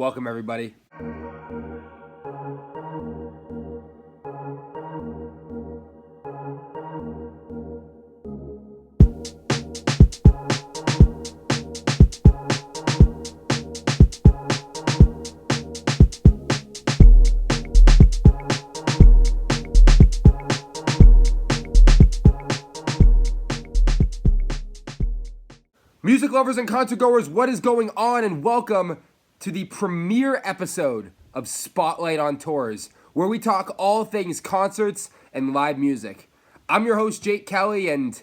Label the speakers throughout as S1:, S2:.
S1: Welcome, everybody. Music lovers and concert goers, what is going on? And welcome to the premiere episode of Spotlight on Tours, where we talk all things concerts and live music. I'm your host, Jake Kelly, and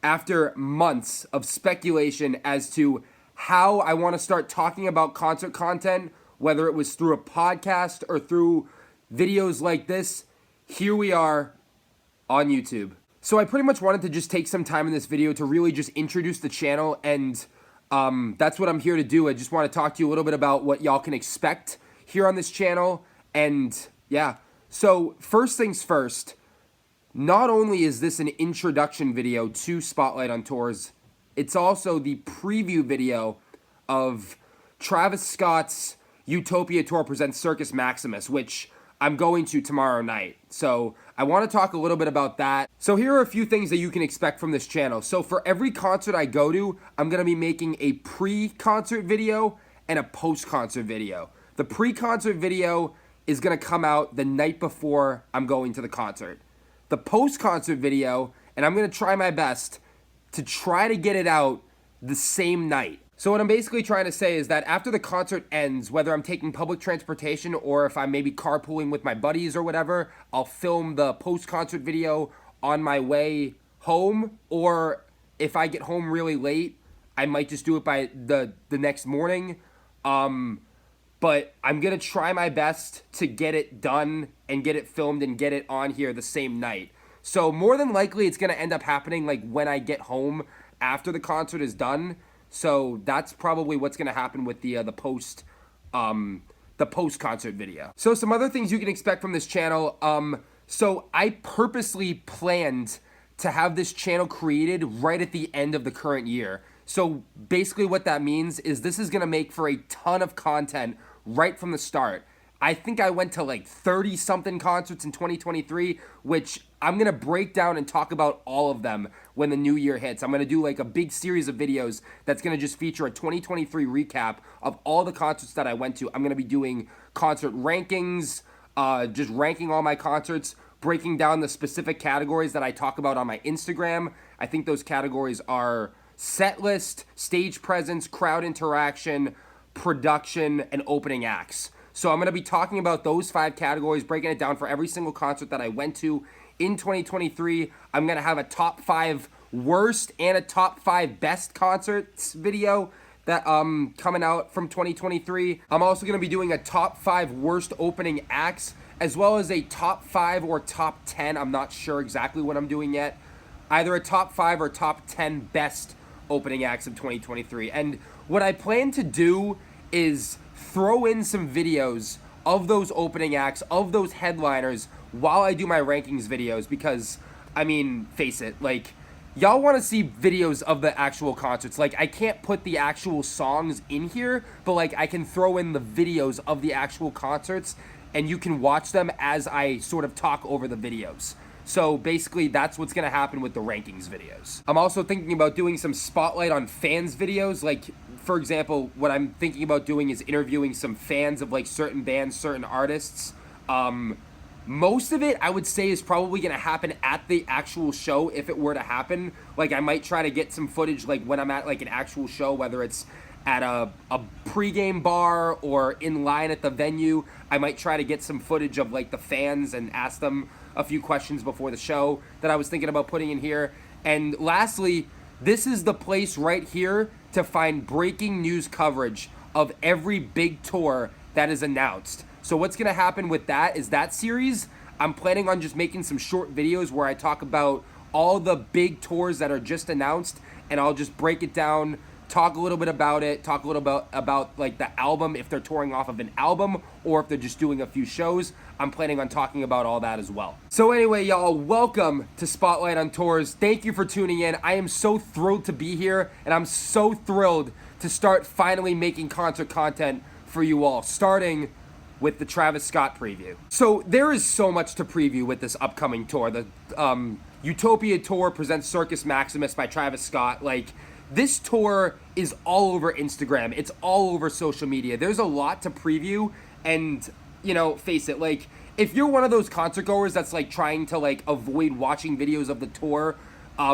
S1: after months of speculation as to how I want to start talking about concert content, whether it was through a podcast or through videos like this, here we are on YouTube. So I pretty much wanted to just take some time in this video to really just introduce the channel, and that's what I'm here to do. I just want to talk to you a little bit about what y'all can expect here on this channel, and yeah. So first things first, not only is this an introduction video to Spotlight on Tours, it's also the preview video of Travis Scott's Utopia Tour presents Circus Maximus, which I'm going to tomorrow night. So I want to talk a little bit about that. So here are a few things that you can expect from this channel. So for every concert I go to, I'm going to be making a pre-concert video and a post-concert video. The pre-concert video is going to come out the night before I'm going to the concert. The post-concert video, and I'm going to try my best to try to get it out the same night. So what I'm basically trying to say is that after the concert ends, whether I'm taking public transportation or if I'm maybe carpooling with my buddies or whatever, I'll film the post-concert video on my way home, or if I get home really late, I might just do it by the next morning. But I'm going to try my best to get it done and get it filmed and get it on here the same night. So more than likely it's going to end up happening like when I get home after the concert is done. So that's probably what's going to happen with the post-concert video. So some other things you can expect from this channel. So I purposely planned to have this channel created right at the end of the current year. So basically what that means is this is going to make for a ton of content right from the start. I think I went to like 30-something concerts in 2023, which I'm going to break down and talk about all of them when the new year hits. I'm going to do like a big series of videos that's going to just feature a 2023 recap of all the concerts that I went to. I'm going to be doing concert rankings, just ranking all my concerts, breaking down the specific categories that I talk about on my Instagram. I think those categories are set list, stage presence, crowd interaction, production, and opening acts. So I'm going to be talking about those 5 categories, breaking it down for every single concert that I went to in 2023. I'm going to have a top 5 worst and a top 5 best concerts video that coming out from 2023. I'm also going to be doing a top 5 worst opening acts, as well as a top 5 or top 10. I'm not sure exactly what I'm doing yet. Either a top 5 or top 10 best opening acts of 2023. And what I plan to do is throw in some videos of those opening acts, of those headliners, while I do my rankings videos, because, I mean, face it, like, y'all want to see videos of the actual concerts. Like, I can't put the actual songs in here, but, like, I can throw in the videos of the actual concerts, and you can watch them as I sort of talk over the videos. So basically, that's what's going to happen with the rankings videos. I'm also thinking about doing some Spotlight on Fans videos. Like, for example, what I'm thinking about doing is interviewing some fans of, like, certain bands, certain artists. Most of it, I would say, is probably going to happen at the actual show if it were to happen. Like, I might try to get some footage, like, when I'm at, like, an actual show, whether it's at a pregame bar or in line at the venue. I might try to get some footage of, like, the fans and ask them a few questions before the show that I was thinking about putting in here. And lastly, this is the place right here to find breaking news coverage of every big tour that is announced. So what's going to happen with that is that series, I'm planning on just making some short videos where I talk about all the big tours that are just announced, and I'll just break it down, talk a little bit about it, talk a little about like the album, if they're touring off of an album or if they're just doing a few shows. I'm planning on talking about all that as well. So anyway, y'all, welcome to Spotlight on Tours. Thank you for tuning in. I am so thrilled to be here, and I'm so thrilled to start finally making concert content for you all, starting with the Travis Scott preview. So there is so much to preview with this upcoming tour. The Utopia Tour presents Circus Maximus by Travis Scott. Like, this tour is all over Instagram. It's all over social media. There's a lot to preview, and, you know, face it, like, if you're one of those concert goers that's, like, trying to, like, avoid watching videos of the tour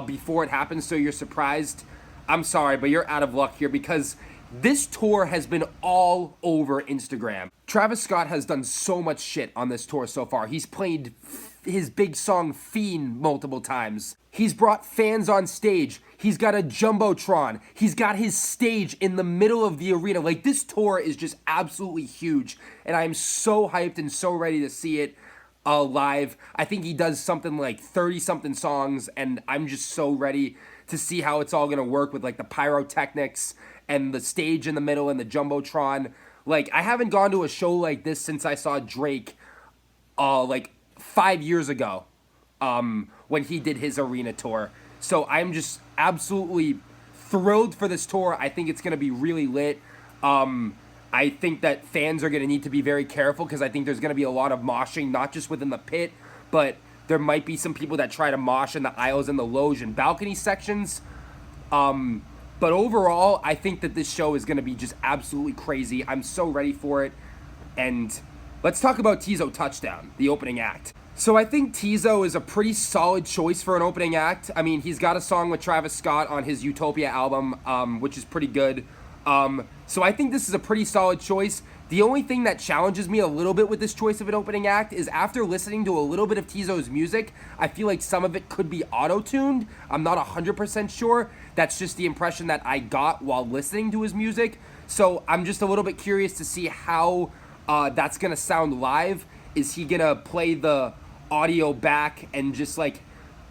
S1: before it happens so you're surprised, I'm sorry, but you're out of luck here, because this tour has been all over Instagram. Travis Scott has done so much shit on this tour so far. He's played his big song Fiend multiple times. He's brought fans on stage. He's got a Jumbotron. He's got his stage in the middle of the arena. Like, this tour is just absolutely huge, and I'm so hyped and so ready to see it live. I think he does something like 30-something songs, and I'm just so ready to see how it's all gonna work with, like, the pyrotechnics and the stage in the middle and the Jumbotron. Like, I haven't gone to a show like this since I saw Drake, like, 5 years ago, when he did his arena tour. So I'm just absolutely thrilled for this tour. I think it's gonna be really lit. I think that fans are gonna need to be very careful, because I think there's gonna be a lot of moshing, not just within the pit, but there might be some people that try to mosh in the aisles and the loge and balcony sections. But overall, I think that this show is going to be just absolutely crazy. I'm so ready for it. And let's talk about Teezo Touchdown, the opening act. So I think Teezo is a pretty solid choice for an opening act. I mean, he's got a song with Travis Scott on his Utopia album, which is pretty good. So I think this is a pretty solid choice. The only thing that challenges me a little bit with this choice of an opening act is, after listening to a little bit of Teezo's music, I feel like some of it could be auto-tuned. I'm not 100% sure. That's just the impression that I got while listening to his music. So I'm just a little bit curious to see how that's going to sound live. Is he going to play the audio back and just, like,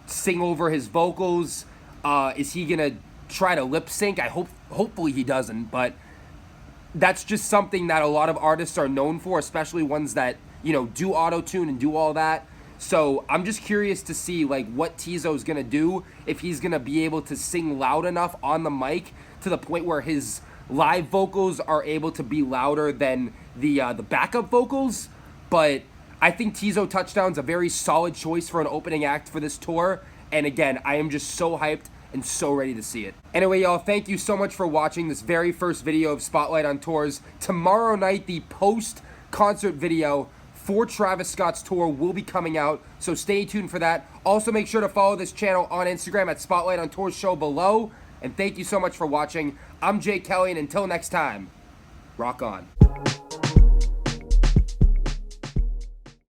S1: sing over his vocals? Is he going to try to lip sync? Hopefully he doesn't, but that's just something that a lot of artists are known for, especially ones that, you know, do auto-tune and do all that. So I'm just curious to see, like, what Teezo's gonna do, if he's gonna be able to sing loud enough on the mic to the point where his live vocals are able to be louder than the backup vocals. But I think Teezo Touchdown's a very solid choice for an opening act for this tour. And again, I am just so hyped and so ready to see it. Anyway, y'all, thank you so much for watching this very first video of Spotlight on Tours. Tomorrow night, the post-concert video for Travis Scott's tour will be coming out, so stay tuned for that. Also, make sure to follow this channel on Instagram at Spotlight on Tours Show below. And thank you so much for watching. I'm Jay Kelly, and until next time, rock on.